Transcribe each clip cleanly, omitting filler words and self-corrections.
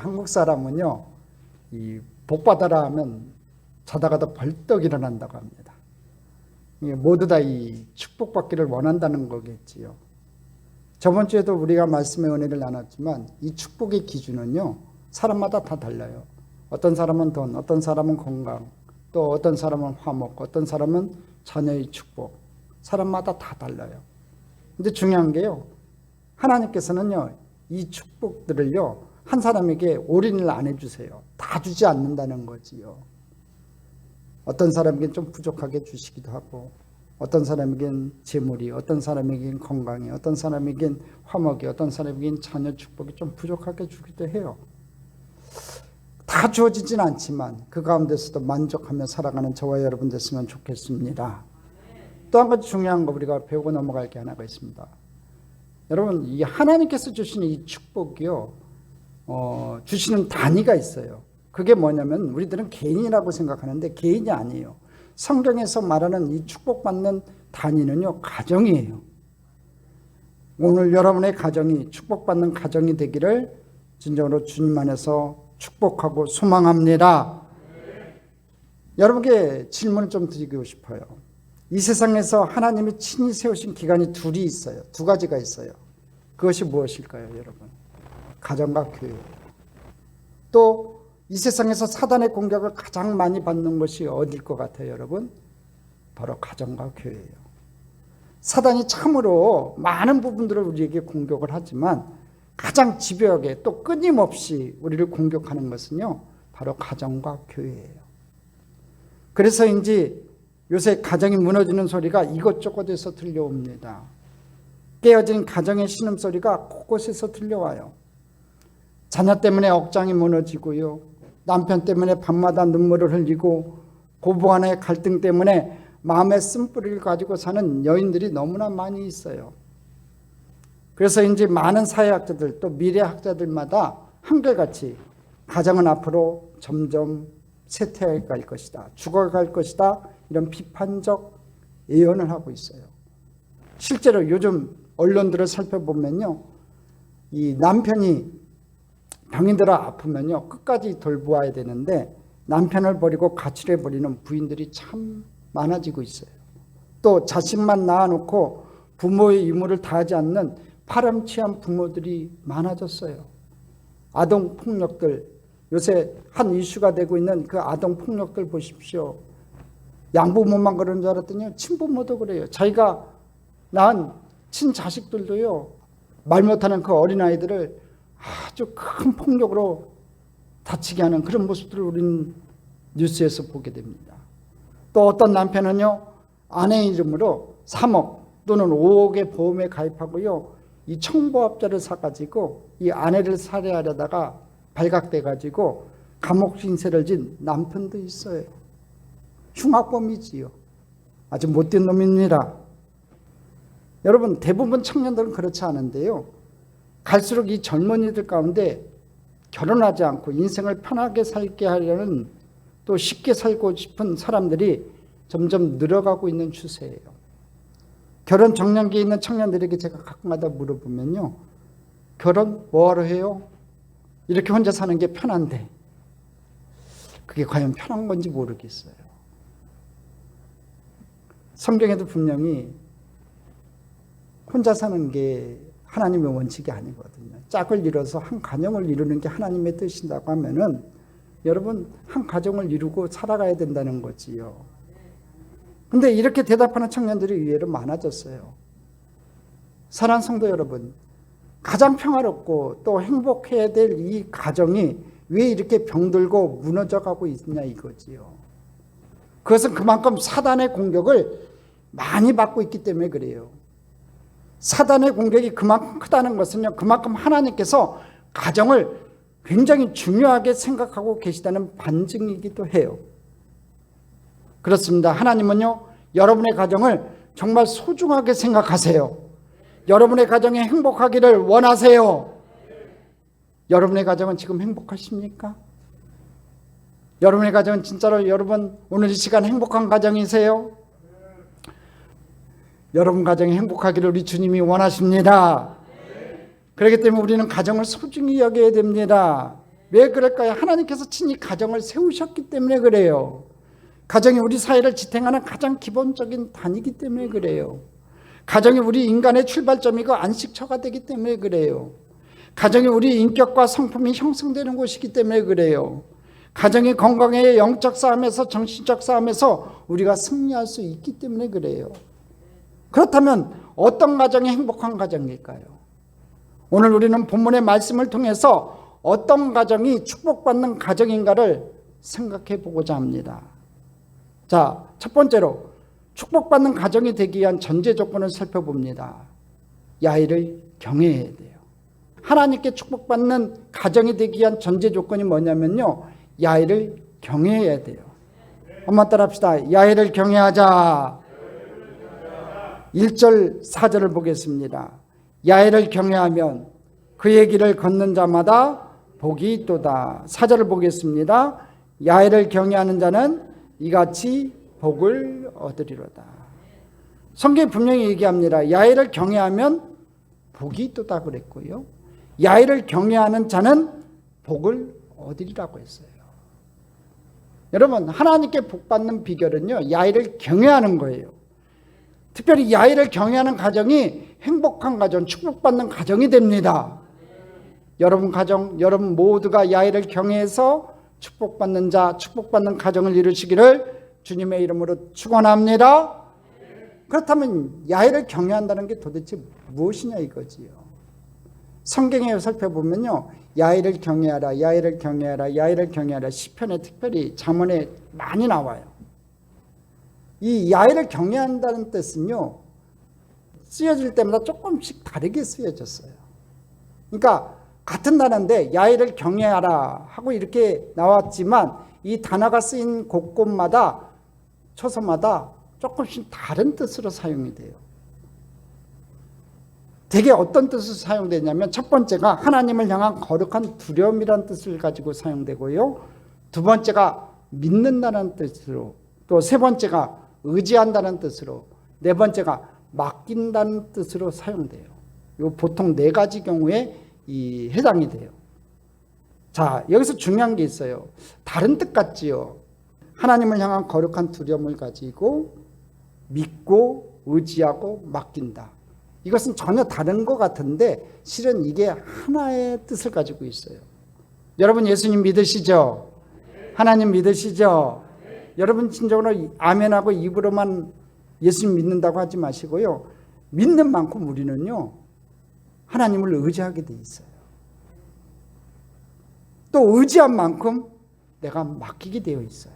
한국 사람은요, 이 복 받아라 하면 자다가도 벌떡 일어난다고 합니다. 모두 다 이 축복받기를 원한다는 거겠지요. 저번 주에도 우리가 말씀의 은혜를 나눴지만 이 축복의 기준은요, 사람마다 다 달라요. 어떤 사람은 돈, 어떤 사람은 건강, 또 어떤 사람은 화목, 어떤 사람은 자녀의 축복. 사람마다 다 달라요. 근데 중요한 게요, 하나님께서는요, 이 축복들을요, 한 사람에게 올인을 안 해주세요. 다 주지 않는다는 거지요. 어떤 사람에겐 좀 부족하게 주시기도 하고, 어떤 사람에겐 재물이, 어떤 사람에겐 건강이, 어떤 사람에겐 화목이, 어떤 사람에겐 자녀 축복이 좀 부족하게 주기도 해요. 다 주어지진 않지만 그 가운데서도 만족하며 살아가는 저와 여러분 됐으면 좋겠습니다. 또 한 가지 중요한 거 우리가 배우고 넘어갈 게 하나가 있습니다. 여러분, 이 하나님께서 주시는 이 축복이요, 주시는 단위가 있어요. 그게 뭐냐면 우리들은 개인이라고 생각하는데 개인이 아니에요. 성경에서 말하는 이 축복받는 단위는요, 가정이에요. 오늘 여러분의 가정이 축복받는 가정이 되기를 진정으로 주님 안에서 축복하고 소망합니다. 여러분께 질문을 좀 드리고 싶어요. 이 세상에서 하나님이 친히 세우신 기관이 둘이 있어요. 두 가지가 있어요. 그것이 무엇일까요, 여러분? 가정과 교회예요. 또 이 세상에서 사단의 공격을 가장 많이 받는 것이 어디일 것 같아요, 여러분? 바로 가정과 교회예요. 사단이 참으로 많은 부분들을 우리에게 공격을 하지만 가장 집요하게 또 끊임없이 우리를 공격하는 것은요, 바로 가정과 교회예요. 그래서인지 요새 가정이 무너지는 소리가 이것저것에서 들려옵니다. 깨어진 가정의 신음소리가 곳곳에서 들려와요. 자녀 때문에 억장이 무너지고요, 남편 때문에 밤마다 눈물을 흘리고 고부간의 갈등 때문에 마음의 쓴뿌리를 가지고 사는 여인들이 너무나 많이 있어요. 그래서 이제 많은 사회학자들 또 미래학자들마다 한결같이 가정은 앞으로 점점 쇠퇴해 갈 것이다, 죽어갈 것이다, 이런 비판적 예언을 하고 있어요. 실제로 요즘 언론들을 살펴보면요, 이 남편이 병이 들어 아프면요, 끝까지 돌보아야 되는데 남편을 버리고 가출해 버리는 부인들이 참 많아지고 있어요. 또 자식만 낳아놓고 부모의 의무를 다하지 않는 파렴치한 부모들이 많아졌어요. 아동폭력들, 요새 한 이슈가 되고 있는 그 아동폭력들 보십시오. 양부모만 그런 줄 알았더니 친부모도 그래요. 자기가 낳은 친자식들도요, 말 못하는 그 어린아이들을 아주 큰 폭력으로 다치게 하는 그런 모습들을 우리는 뉴스에서 보게 됩니다. 또 어떤 남편은요, 아내 이름으로 3억 또는 5억의 보험에 가입하고요, 이 청부업자를 사가지고 이 아내를 살해하려다가 발각돼가지고 감옥 신세를 진 남편도 있어요. 흉악범이지요. 아주 못된 놈입니다. 여러분, 대부분 청년들은 그렇지 않은데요, 갈수록 이 젊은이들 가운데 결혼하지 않고 인생을 편하게 살게 하려는, 또 쉽게 살고 싶은 사람들이 점점 늘어가고 있는 추세예요. 결혼 정년기에 있는 청년들에게 제가 가끔가다 물어보면요, 결혼 뭐하러 해요? 이렇게 혼자 사는 게 편한데 그게 과연 편한 건지 모르겠어요. 성경에도 분명히 혼자 사는 게 하나님의 원칙이 아니거든요. 짝을 이뤄서 한 가정을 이루는 게 하나님의 뜻이라고 하면은 여러분, 한 가정을 이루고 살아가야 된다는 거지요. 근데 이렇게 대답하는 청년들이 의외로 많아졌어요. 사랑하는 성도 여러분, 가장 평화롭고 또 행복해야 될 이 가정이 왜 이렇게 병들고 무너져 가고 있냐 이거지요. 그것은 그만큼 사단의 공격을 많이 받고 있기 때문에 그래요. 사단의 공격이 그만큼 크다는 것은요, 그만큼 하나님께서 가정을 굉장히 중요하게 생각하고 계시다는 반증이기도 해요. 그렇습니다. 하나님은요, 여러분의 가정을 정말 소중하게 생각하세요. 여러분의 가정이 행복하기를 원하세요. 여러분의 가정은 지금 행복하십니까? 여러분의 가정은 진짜로 여러분 오늘 이 시간 행복한 가정이세요? 여러분 가정이 행복하기를 우리 주님이 원하십니다. 그렇기 때문에 우리는 가정을 소중히 여겨야 됩니다. 왜 그럴까요? 하나님께서 친히 가정을 세우셨기 때문에 그래요. 가정이 우리 사회를 지탱하는 가장 기본적인 단위이기 때문에 그래요. 가정이 우리 인간의 출발점이고 안식처가 되기 때문에 그래요. 가정이 우리 인격과 성품이 형성되는 곳이기 때문에 그래요. 가정이 건강의 영적 싸움에서 정신적 싸움에서 우리가 승리할 수 있기 때문에 그래요. 그렇다면 어떤 가정이 행복한 가정일까요? 오늘 우리는 본문의 말씀을 통해서 어떤 가정이 축복받는 가정인가를 생각해 보고자 합니다. 자, 첫 번째로 축복받는 가정이 되기 위한 전제 조건을 살펴봅니다. 야훼를 경외해야 돼요. 하나님께 축복받는 가정이 되기 위한 전제 조건이 뭐냐면요, 야훼를 경외해야 돼요. 한번 따라 합시다. 야훼를 경외하자. 1절 4절을 보겠습니다. 야훼를 경외하면 그의 길을 걷는 자마다 복이 있도다. 4절을 보겠습니다. 야훼를 경외하는 자는 이같이 복을 얻으리로다. 성경이 분명히 얘기합니다. 야훼를 경외하면 복이 있도다 그랬고요, 야훼를 경외하는 자는 복을 얻으리라고 했어요. 여러분, 하나님께 복받는 비결은요, 야훼를 경외하는 거예요. 특별히 야훼를 경외하는 가정이 행복한 가정, 축복받는 가정이 됩니다. 여러분 가정, 여러분 모두가 야훼를 경외해서 축복받는 자, 축복받는 가정을 이루시기를 주님의 이름으로 축원합니다. 그렇다면 야훼를 경외한다는 게 도대체 무엇이냐 이거지요. 성경에 살펴보면요, 야훼를 경외하라, 야훼를 경외하라, 야훼를 경외하라, 시편에 특별히 잠언에 많이 나와요. 이 야훼를 경외한다는 뜻은요, 쓰여질 때마다 조금씩 다르게 쓰여졌어요. 그러니까 같은 단어인데 야훼를 경외하라 하고 이렇게 나왔지만 이 단어가 쓰인 곳곳마다, 초서마다 조금씩 다른 뜻으로 사용이 돼요. 대개 어떤 뜻으로 사용되냐면, 첫 번째가 하나님을 향한 거룩한 두려움이라는 뜻을 가지고 사용되고요, 두 번째가 믿는다는 뜻으로, 또 세 번째가 의지한다는 뜻으로, 네 번째가 맡긴다는 뜻으로 사용돼요. 요 보통 네 가지 경우에 해당이 돼요. 자, 여기서 중요한 게 있어요. 다른 뜻 같지요. 하나님을 향한 거룩한 두려움을 가지고 믿고 의지하고 맡긴다. 이것은 전혀 다른 것 같은데 실은 이게 하나의 뜻을 가지고 있어요. 여러분 예수님 믿으시죠? 하나님 믿으시죠? 여러분 진정으로 아멘하고 입으로만 예수님 믿는다고 하지 마시고요, 믿는 만큼 우리는요, 하나님을 의지하게 돼 있어요. 또 의지한 만큼 내가 맡기게 되어 있어요.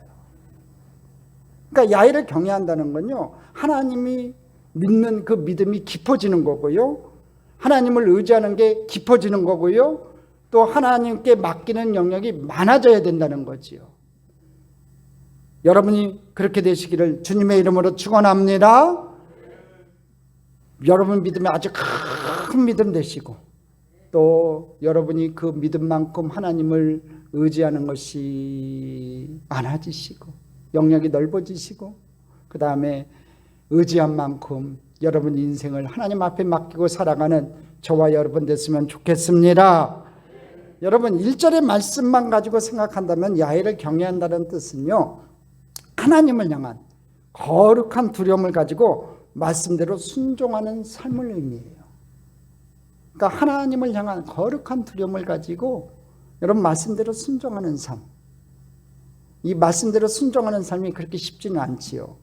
그러니까 야훼를 경외한다는 건요, 하나님이 믿는 그 믿음이 깊어지는 거고요, 하나님을 의지하는 게 깊어지는 거고요, 또 하나님께 맡기는 영역이 많아져야 된다는 거지요. 여러분이 그렇게 되시기를 주님의 이름으로 축원합니다. 여러분 믿음이 아주 큰 믿음 되시고, 또 여러분이 그 믿음만큼 하나님을 의지하는 것이 많아지시고 영역이 넓어지시고, 그 다음에 의지한 만큼 여러분 인생을 하나님 앞에 맡기고 살아가는 저와 여러분 됐으면 좋겠습니다. 여러분 1절의 말씀만 가지고 생각한다면 야훼를 경외한다는 뜻은요, 하나님을 향한 거룩한 두려움을 가지고 말씀대로 순종하는 삶을 의미해요. 그러니까 하나님을 향한 거룩한 두려움을 가지고 여러분 말씀대로 순종하는 삶, 이 말씀대로 순종하는 삶이 그렇게 쉽지는 않지요.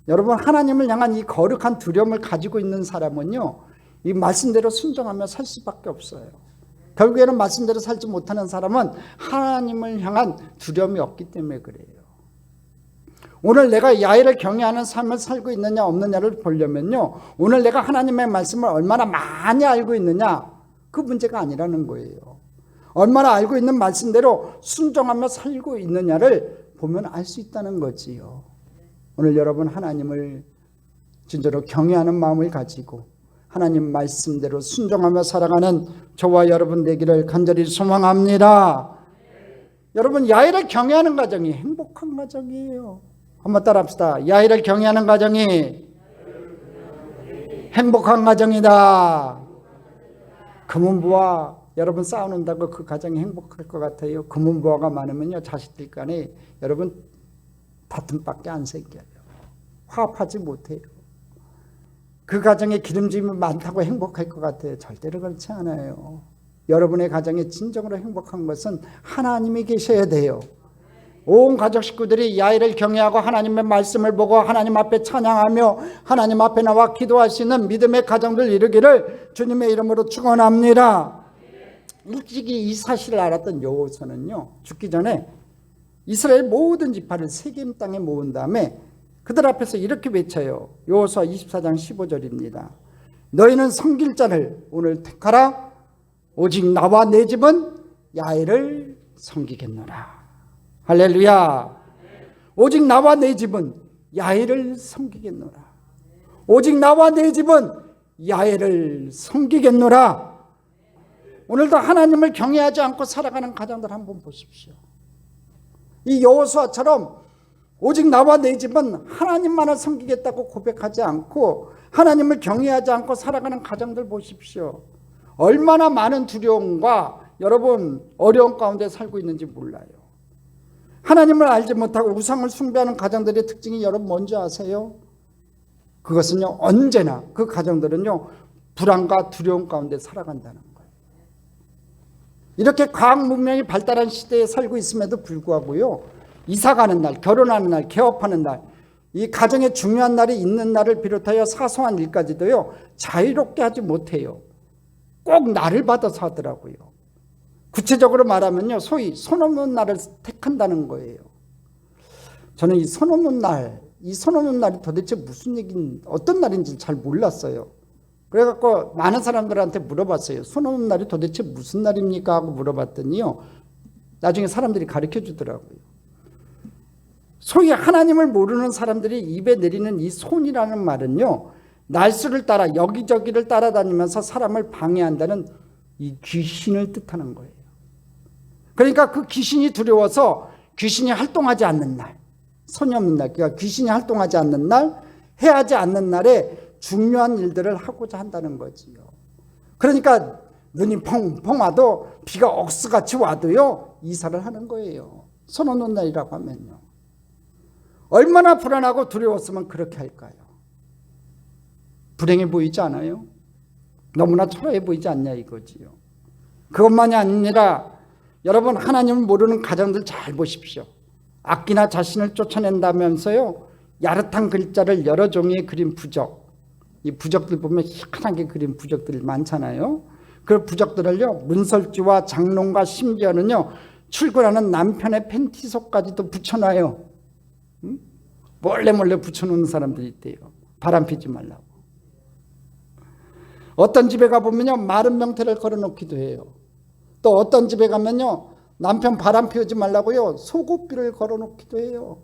여러분 하나님을 향한 이 거룩한 두려움을 가지고 있는 사람은요, 이 말씀대로 순종하며 살 수밖에 없어요. 결국에는 말씀대로 살지 못하는 사람은 하나님을 향한 두려움이 없기 때문에 그래요. 오늘 내가 야훼를 경외하는 삶을 살고 있느냐 없느냐를 보려면요, 오늘 내가 하나님의 말씀을 얼마나 많이 알고 있느냐, 그 문제가 아니라는 거예요. 얼마나 알고 있는 말씀대로 순종하며 살고 있느냐를 보면 알 수 있다는 거지요. 오늘 여러분 하나님을 진짜로 경외하는 마음을 가지고 하나님 말씀대로 순종하며 살아가는 저와 여러분 되기를 간절히 소망합니다. 여러분 야훼를 경외하는 가정이 행복한 가정이에요. 한번 따라합시다. 야훼를 경외하는 가정이 행복한 가정이다. 금은부와 여러분 싸우는다고 그 가정이 행복할 것 같아요? 금은보화가 많으면요 자식들 간에 여러분 다툼밖에 안 생겨요. 화합하지 못해요. 그 가정에 기름짐이 많다고 행복할 것 같아요? 절대로 그렇지 않아요. 여러분의 가정에 진정으로 행복한 것은 하나님이 계셔야 돼요. 온 가족 식구들이 야훼를 경외하고 하나님의 말씀을 보고 하나님 앞에 찬양하며 하나님 앞에 나와 기도할 수 있는 믿음의 가정들 이루기를 주님의 이름으로 축원합니다. 일찍이 이 사실을 알았던 여호수아는요 죽기 전에 이스라엘 모든 지파를 세겜 땅에 모은 다음에 그들 앞에서 이렇게 외쳐요. 여호수아 24장 15절입니다. 너희는 섬길 자를 오늘 택하라. 오직 나와 내 집은 야훼를 섬기겠노라. 할렐루야. 오직 나와 내 집은 야훼를 섬기겠노라. 오직 나와 내 집은 야훼를 섬기겠노라. 오늘도 하나님을 경외하지 않고 살아가는 가정들 한번 보십시오. 이 여호수아처럼 오직 나와 내 집은 하나님만을 섬기겠다고 고백하지 않고 하나님을 경외하지 않고 살아가는 가정들 보십시오. 얼마나 많은 두려움과 여러분 어려움 가운데 살고 있는지 몰라요. 하나님을 알지 못하고 우상을 숭배하는 가정들의 특징이 여러분 뭔지 아세요? 그것은요 언제나 그 가정들은요 불안과 두려움 가운데 살아간다는 거예요. 이렇게 과학 문명이 발달한 시대에 살고 있음에도 불구하고요 이사가는 날, 결혼하는 날, 개업하는 날, 이 가정에 중요한 날이 있는 날을 비롯하여 사소한 일까지도요 자유롭게 하지 못해요. 꼭 날을 받아서 하더라고요. 구체적으로 말하면요 소위 손 없는 날을 택한다는 거예요. 저는 이 손 없는 날, 이 손 없는 날이 도대체 무슨 얘기인, 어떤 날인지 잘 몰랐어요. 그래갖고 많은 사람들한테 물어봤어요. 손 없는 날이 도대체 무슨 날입니까? 하고 물어봤더니요 나중에 사람들이 가르쳐 주더라고요. 소위 하나님을 모르는 사람들이 입에 내리는 이 손이라는 말은요 날수를 따라 여기저기를 따라다니면서 사람을 방해한다는 이 귀신을 뜻하는 거예요. 그러니까 그 귀신이 두려워서 귀신이 활동하지 않는 날, 손이 없는 날, 그러니까 귀신이 활동하지 않는 날, 해하지 않는 날에 중요한 일들을 하고자 한다는 거지요. 그러니까 눈이 펑펑 와도 비가 억수같이 와도요 이사를 하는 거예요. 손 없는 날이라고 하면요. 얼마나 불안하고 두려웠으면 그렇게 할까요? 불행해 보이지 않아요? 너무나 초라해 보이지 않냐 이거지요. 그것만이 아니라 여러분 하나님을 모르는 가정들 잘 보십시오. 악기나 자신을 쫓아낸다면서요 야릇한 글자를 여러 종이에 그린 부적, 이 부적들 보면 희한하게 그린 부적들이 많잖아요. 그 부적들을요 문설주와 장롱과 심지어는요 출근하는 남편의 팬티 속까지도 붙여놔요. 몰래 붙여놓는 사람들이 있대요. 바람 피지 말라고. 어떤 집에 가보면요 마른 명태를 걸어놓기도 해요. 또 어떤 집에 가면요 남편 바람 피우지 말라고요 속옷비를 걸어놓기도 해요.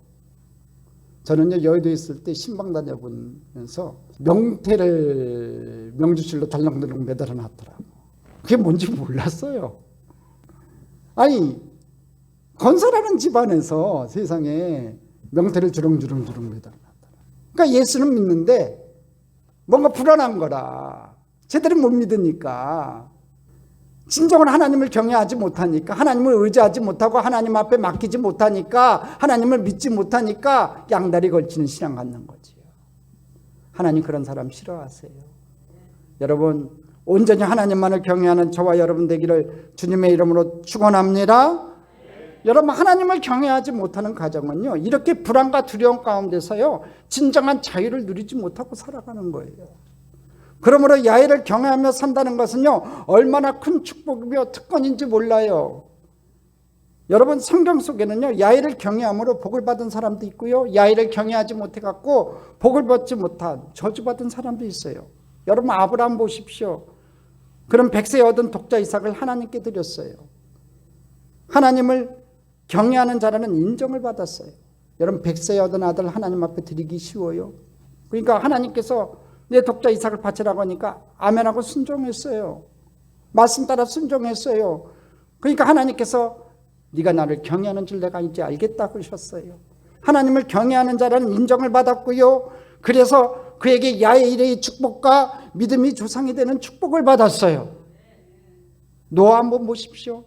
저는요 여의도에 있을 때 신방 다녀보면서 명태를 명주실로 덜렁덜렁 매달아 놨더라고. 그게 뭔지 몰랐어요. 아니 건설하는 집안에서 세상에 명태를 주렁주렁 매달아 놨더라고. 그러니까 예수는 믿는데 뭔가 불안한 거라. 제대로 못 믿으니까, 진정으로 하나님을 경외하지 못하니까, 하나님을 의지하지 못하고 하나님 앞에 맡기지 못하니까, 하나님을 믿지 못하니까 양다리 걸치는 신앙 갖는 거지요. 하나님 그런 사람 싫어하세요. 여러분 온전히 하나님만을 경외하는 저와 여러분 되기를 주님의 이름으로 축원합니다. 여러분 하나님을 경외하지 못하는 가정은요 이렇게 불안과 두려움 가운데서요 진정한 자유를 누리지 못하고 살아가는 거예요. 그러므로 야훼를 경외하며 산다는 것은요 얼마나 큰 축복이며 특권인지 몰라요. 여러분 성경 속에는요 야훼를 경외함으로 복을 받은 사람도 있고요 야훼를 경외하지 못해갖고 복을 받지 못한 저주받은 사람도 있어요. 여러분 아브라함 보십시오. 그런 100세에 얻은 독자 이삭을 하나님께 드렸어요. 하나님을 경외하는 자라는 인정을 받았어요. 여러분 100세에 얻은 아들 하나님 앞에 드리기 쉬워요. 그러니까 하나님께서 내 독자 이삭을 바치라고 하니까 아멘하고 순종했어요. 말씀 따라 순종했어요. 그러니까 하나님께서 네가 나를 경외하는 줄 내가 이제 알겠다 그러셨어요. 하나님을 경외하는 자라는 인정을 받았고요. 그래서 그에게 야훼 이레의 축복과 믿음이 조상이 되는 축복을 받았어요. 노아 한번 보십시오.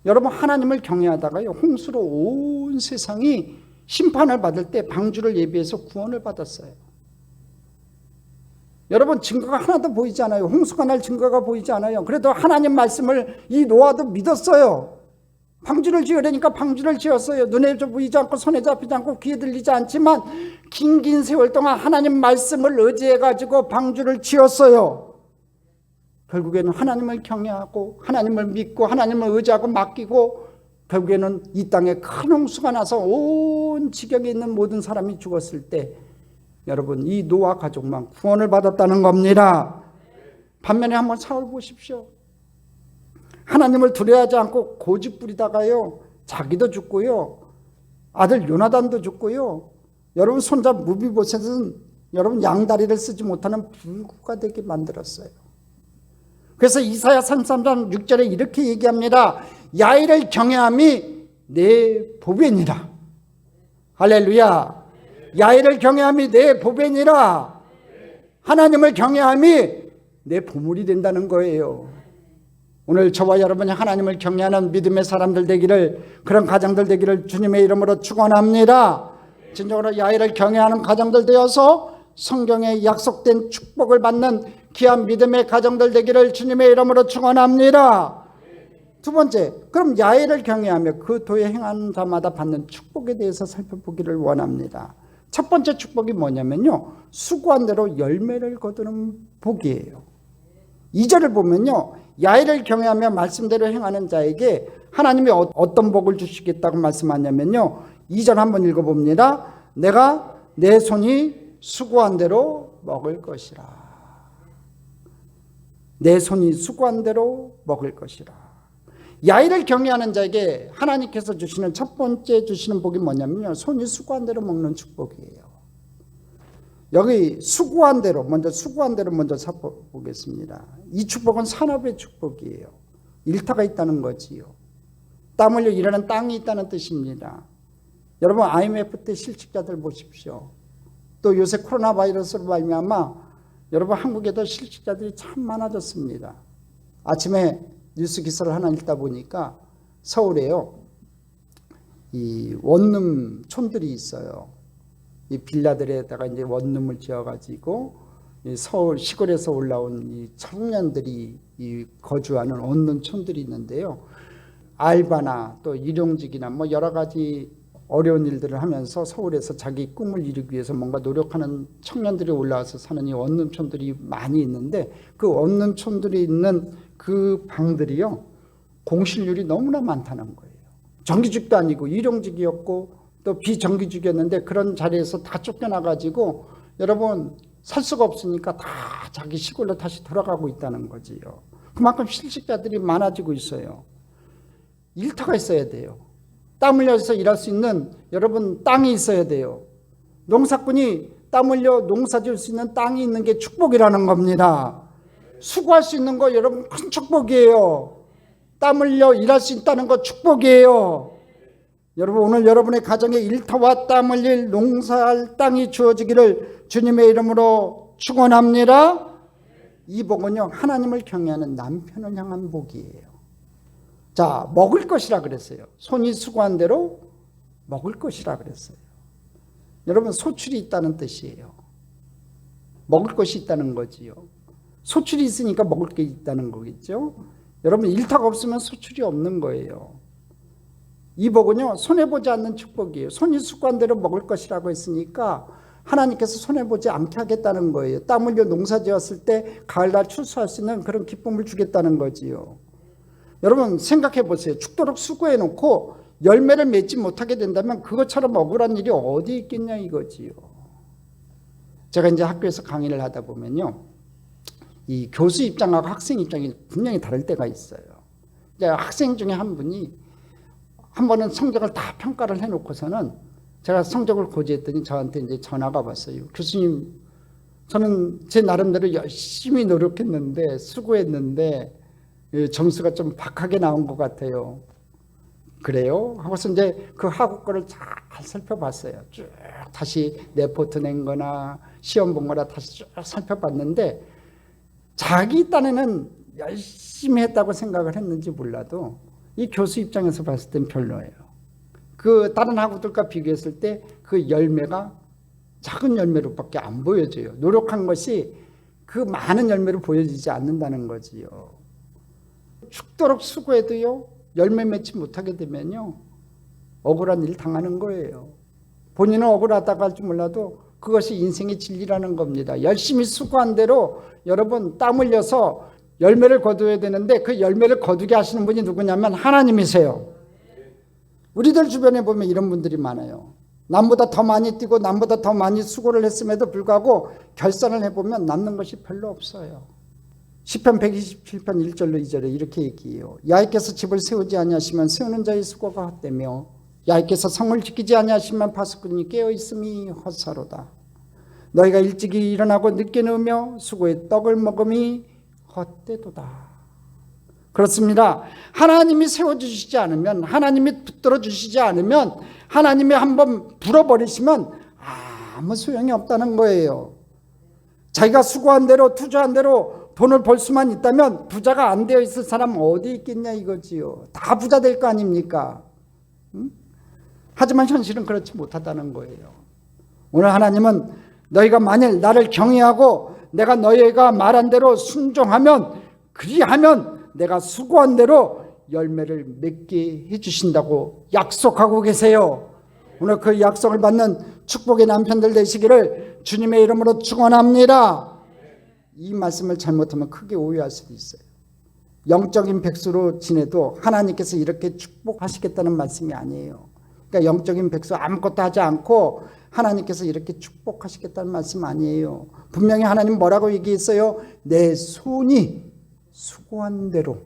여러분, 하나님을 경외하다가요, 홍수로 온 세상이 심판을 받을 때 방주를 예비해서 구원을 받았어요. 여러분, 증거가 하나도 보이지 않아요. 홍수가 날 증거가 보이지 않아요. 그래도 하나님 말씀을 이 노아도 믿었어요. 방주를 지으려니까 방주를 지었어요. 눈에 보이지 않고 손에 잡히지 않고 귀에 들리지 않지만 긴 세월 동안 하나님 말씀을 의지해가지고 방주를 지었어요. 결국에는 하나님을 경외하고 하나님을 믿고 하나님을 의지하고 맡기고 결국에는 이 땅에 큰 홍수가 나서 온 지경에 있는 모든 사람이 죽었을 때 여러분, 이 노아 가족만 구원을 받았다는 겁니다. 반면에 한번 사울 보십시오. 하나님을 두려워하지 않고 고집 부리다가요, 자기도 죽고요, 아들 요나단도 죽고요, 여러분 손자 무비보셋은 여러분 양다리를 쓰지 못하는 불구가 되게 만들었어요. 그래서 이사야 33장 6절에 이렇게 얘기합니다. 야훼를 경외함이 내 보배니라. 할렐루야. 야훼를 경외함이 내 보배니라. 하나님을 경외함이 내 보물이 된다는 거예요. 오늘 저와 여러분이 하나님을 경외하는 믿음의 사람들 되기를, 그런 가정들 되기를 주님의 이름으로 축원합니다. 진정으로 야훼를 경외하는 가정들 되어서 성경에 약속된 축복을 받는 귀한 믿음의 가정들 되기를 주님의 이름으로 축원합니다. 두 번째, 그럼 야훼를 경외하며 그 도에 행하는 자마다 받는 축복에 대해서 살펴보기를 원합니다. 첫 번째 축복이 뭐냐면요, 수고한 대로 열매를 거두는 복이에요. 2절을 보면요, 야훼를 경외하며 말씀대로 행하는 자에게 하나님이 어떤 복을 주시겠다고 말씀하냐면요, 2절 한번 읽어봅니다. 내가 내 손이 수고한 대로 먹을 것이라. 내 손이 수고한 대로 먹을 것이라. 야훼를 경외하는 자에게 하나님께서 주시는 첫 번째 주시는 복이 뭐냐면요, 손이 수고한 대로 먹는 축복이에요. 여기 수고한 대로 먼저 살펴보겠습니다. 이 축복은 산업의 축복이에요. 일터가 있다는 거지요. 땀 흘려 일하는 땅이 있다는 뜻입니다. 여러분, IMF 때 실직자들 보십시오. 또 요새 코로나 바이러스로 말미암아 여러분, 한국에도 실직자들이 참 많아졌습니다. 아침에 뉴스 기사를 하나 읽다 보니까 서울에요, 이 원룸촌들이 있어요. 이 빌라들에다가 이제 원룸을 지어가지고 이 서울 시골에서 올라온 이 청년들이 이 거주하는 원룸촌들이 있는데요. 알바나 또 일용직이나 뭐 여러 가지 어려운 일들을 하면서 서울에서 자기 꿈을 이루기 위해서 뭔가 노력하는 청년들이 올라와서 사는 이 원룸촌들이 많이 있는데, 그 원룸촌들이 있는 그 방들이요, 공실률이 너무나 많다는 거예요. 정규직도 아니고 일용직이었고 또 비정규직이었는데 그런 자리에서 다 쫓겨나가지고 여러분 살 수가 없으니까 다 자기 시골로 다시 돌아가고 있다는 거지요. 그만큼 실직자들이 많아지고 있어요. 일터가 있어야 돼요. 땀 흘려서 일할 수 있는 여러분 땅이 있어야 돼요. 농사꾼이 땀 흘려 농사 지을 수 있는 땅이 있는 게 축복이라는 겁니다. 수고할 수 있는 거 여러분 큰 축복이에요. 땀 흘려 일할 수 있다는 거 축복이에요. 여러분, 오늘 여러분의 가정에 일터와 땀 흘릴 농사할 땅이 주어지기를 주님의 이름으로 축원합니다. 이 복은요, 하나님을 경외하는 남편을 향한 복이에요. 자, 먹을 것이라 그랬어요. 손이 수고한 대로 먹을 것이라 그랬어요. 여러분, 소출이 있다는 뜻이에요. 먹을 것이 있다는 거지요. 소출이 있으니까 먹을 게 있다는 거겠죠. 여러분, 일터가 없으면 소출이 없는 거예요. 이 복은요, 손해보지 않는 축복이에요. 손이 수고한 대로 먹을 것이라고 했으니까 하나님께서 손해보지 않게 하겠다는 거예요. 땀 흘려 농사 지었을 때 가을날 출수할 수 있는 그런 기쁨을 주겠다는 거지요. 여러분, 생각해 보세요. 죽도록 수고해 놓고 열매를 맺지 못하게 된다면 그것처럼 억울한 일이 어디 있겠냐 이거지요. 제가 이제 학교에서 강의를 하다 보면요, 이 교수 입장하고 학생 입장이 분명히 다를 때가 있어요. 이제 학생 중에 한 분이 한 번은 성적을 다 평가를 해놓고서는 제가 성적을 고지했더니 저한테 이제 전화가 왔어요. 교수님, 저는 제 나름대로 열심히 노력했는데 수고했는데 점수가 좀 박하게 나온 것 같아요. 그래요? 하고서 이제 그 학업 거를 잘 살펴봤어요. 쭉 다시 레포트 낸 거나 시험 본 거나 다시 쭉 살펴봤는데 자기 딴에는 열심히 했다고 생각을 했는지 몰라도 이 교수 입장에서 봤을 땐 별로예요. 그 다른 학우들과 비교했을 때 그 열매가 작은 열매로밖에 안 보여져요. 노력한 것이 그 많은 열매로 보여지지 않는다는 거지요. 죽도록 수고해도요, 열매 맺지 못하게 되면요, 억울한 일 당하는 거예요. 본인은 억울하다고 할지 몰라도 그것이 인생의 진리라는 겁니다. 열심히 수고한 대로 여러분 땀 흘려서 열매를 거두어야 되는데 그 열매를 거두게 하시는 분이 누구냐면 하나님이세요. 우리들 주변에 보면 이런 분들이 많아요. 남보다 더 많이 뛰고 남보다 더 많이 수고를 했음에도 불구하고 결산을 해보면 남는 것이 별로 없어요. 시편 127편 1절로 2절에 이렇게 얘기해요. 야훼께서 집을 세우지 아니하시면 세우는 자의 수고가 헛되며 야훼께서 성을 지키지 아니하시면 파수꾼이 깨어있음이 헛사로다. 너희가 일찍이 일어나고 늦게 누우며 수고의 떡을 먹음이 헛되도다. 그렇습니다. 하나님이 세워주시지 않으면, 하나님이 붙들어 주시지 않으면, 하나님이 한번 불어버리시면 아무 소용이 없다는 거예요. 자기가 수고한 대로 투자한 대로 돈을 벌 수만 있다면 부자가 안 되어 있을 사람 어디 있겠냐 이거지요. 다 부자 될 거 아닙니까? 하지만 현실은 그렇지 못하다는 거예요. 오늘 하나님은 너희가 만일 나를 경외하고 내가 너희가 말한 대로 순종하면, 그리하면 내가 수고한 대로 열매를 맺게 해주신다고 약속하고 계세요. 오늘 그 약속을 받는 축복의 남편들 되시기를 주님의 이름으로 축원합니다. 이 말씀을 잘못하면 크게 오해할 수도 있어요. 영적인 백수로 지내도 하나님께서 이렇게 축복하시겠다는 말씀이 아니에요. 그러니까 영적인 백수 아무것도 하지 않고 하나님께서 이렇게 축복하시겠다는 말씀 아니에요. 분명히 하나님 뭐라고 얘기했어요? 내 손이 수고한 대로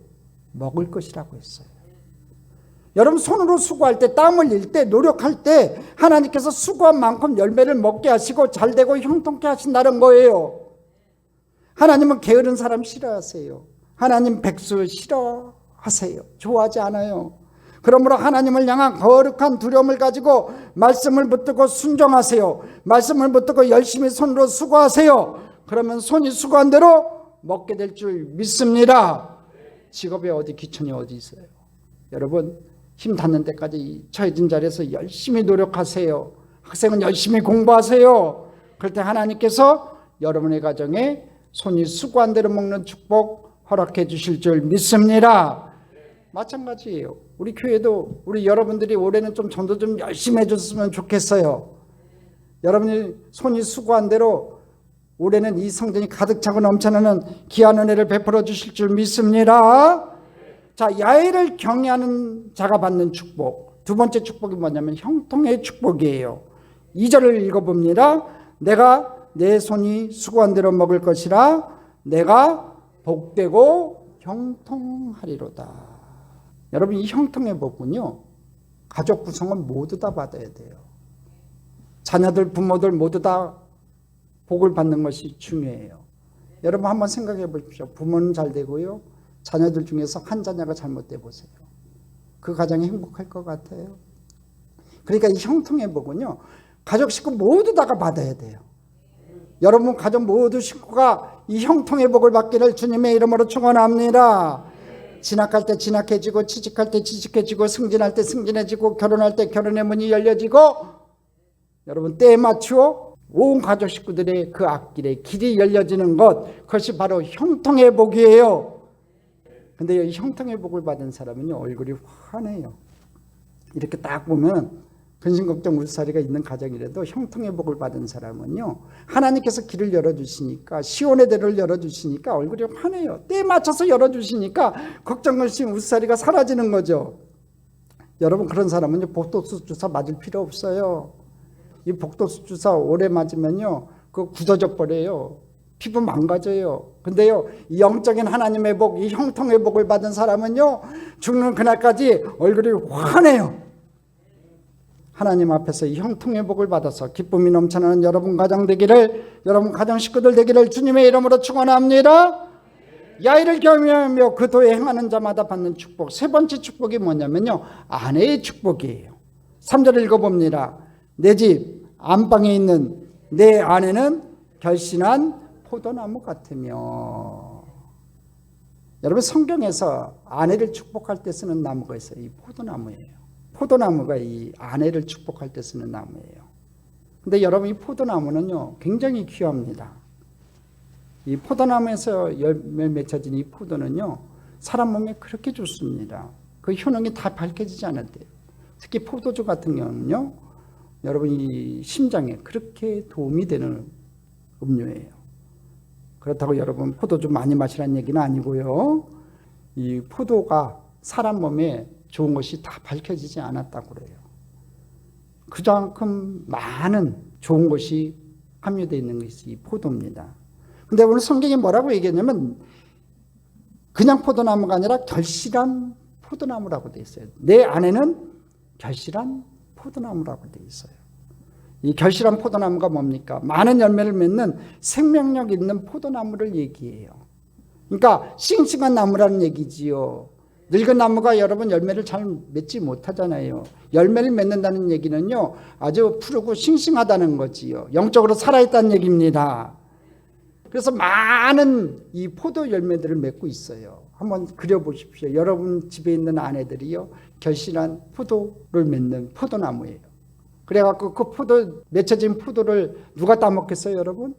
먹을 것이라고 했어요. 여러분 손으로 수고할 때, 땀 흘릴 때, 노력할 때 하나님께서 수고한 만큼 열매를 먹게 하시고 잘되고 형통케 하신다는 거예요. 하나님은 게으른 사람 싫어하세요. 하나님 백수 싫어하세요. 좋아하지 않아요. 그러므로 하나님을 향한 거룩한 두려움을 가지고 말씀을 붙들고 순종하세요. 말씀을 붙들고 열심히 손으로 수고하세요. 그러면 손이 수고한 대로 먹게 될 줄 믿습니다. 직업에 어디 귀천이 어디 있어요. 여러분 힘 닿는 때까지 처해진 자리에서 열심히 노력하세요. 학생은 열심히 공부하세요. 그럴 때 하나님께서 여러분의 가정에 손이 수고한 대로 먹는 축복 허락해 주실 줄 믿습니다. 마찬가지예요. 우리 교회도 우리 여러분들이 올해는 좀 전도 좀 열심히 해줬으면 좋겠어요. 여러분이 손이 수고한 대로 올해는 이 성전이 가득 차고 넘쳐나는 귀한 은혜를 베풀어 주실 줄 믿습니다. 자, 야훼를 경외하는 자가 받는 축복. 두 번째 축복이 뭐냐면 형통의 축복이에요. 2절을 읽어봅니다. 내가 내 손이 수고한 대로 먹을 것이라 내가 복되고 형통하리로다. 여러분 이 형통의 복은요, 가족 구성은 모두 다 받아야 돼요. 자녀들, 부모들 모두 다 복을 받는 것이 중요해요. 여러분 한번 생각해 보십시오. 부모는 잘 되고요, 자녀들 중에서 한 자녀가 잘못돼 보세요. 그 가정이 행복할 것 같아요? 그러니까 이 형통의 복은요, 가족 식구 모두 다가 받아야 돼요. 여러분 가족 모두 식구가 이 형통의 복을 받기를 주님의 이름으로 축원합니다. 진학할 때 진학해지고, 취직할 때 취직해지고, 승진할 때 승진해지고, 결혼할 때 결혼의 문이 열려지고, 여러분 때에 맞추어 온 가족 식구들의 그 앞길에 길이 열려지는 것, 그것이 바로 형통의 복이에요. 근데 이 형통의 복을 받은 사람은요, 얼굴이 환해요. 이렇게 딱 보면 근심걱정 울살이가 있는 가정이라도 형통의 복을 받은 사람은요, 하나님께서 길을 열어주시니까, 시온의 대로를 열어주시니까 얼굴이 환해요. 때에 맞춰서 열어주시니까 걱정 근심 울살이가 사라지는 거죠. 여러분 그런 사람은요, 복도수 주사 맞을 필요 없어요. 이 복도수 주사 오래 맞으면요, 그거 굳어져 버려요. 피부 망가져요. 근데요, 이 영적인 하나님의 복, 이 형통의 복을 받은 사람은요, 죽는 그날까지 얼굴이 환해요. 하나님 앞에서 이 형통의 복을 받아서 기쁨이 넘쳐나는 여러분 가정 되기를, 여러분 가정 식구들 되기를 주님의 이름으로 축원합니다. 야훼를 경외하며 그 도에 행하는 자마다 받는 축복. 세 번째 축복이 뭐냐면요, 아내의 축복이에요. 3절을 읽어봅니다. 내 집 안방에 있는 내 아내는 결신한 포도나무 같으며. 여러분 성경에서 아내를 축복할 때 쓰는 나무가 있어요. 이 포도나무예요. 포도나무가 이 아내를 축복할 때 쓰는 나무예요. 근데 여러분 이 포도나무는요 굉장히 귀합니다. 이 포도나무에서 열매 맺혀진 이 포도는요 사람 몸에 그렇게 좋습니다. 그 효능이 다 밝혀지지 않았대요. 특히 포도주 같은 경우는요 여러분 이 심장에 그렇게 도움이 되는 음료예요. 그렇다고 여러분 포도주 많이 마시라는 얘기는 아니고요. 이 포도가 사람 몸에 좋은 것이 다 밝혀지지 않았다고 그래요. 그만큼 많은 좋은 것이 함유되어 있는 것이 이 포도입니다. 근데 오늘 성경이 뭐라고 얘기했냐면 그냥 포도나무가 아니라 결실한 포도나무라고 되어 있어요. 내 안에는 결실한 포도나무라고 되어 있어요. 이 결실한 포도나무가 뭡니까? 많은 열매를 맺는 생명력 있는 포도나무를 얘기해요. 그러니까 싱싱한 나무라는 얘기지요. 늙은 나무가 여러분 열매를 잘 맺지 못하잖아요. 열매를 맺는다는 얘기는요 아주 푸르고 싱싱하다는 거지요. 영적으로 살아있다는 얘기입니다. 그래서 많은 이 포도 열매들을 맺고 있어요. 한번 그려보십시오. 여러분 집에 있는 아내들이요 결실한 포도를 맺는 포도나무예요. 그래갖고 그 포도 맺혀진 포도를 누가 따먹겠어요 여러분?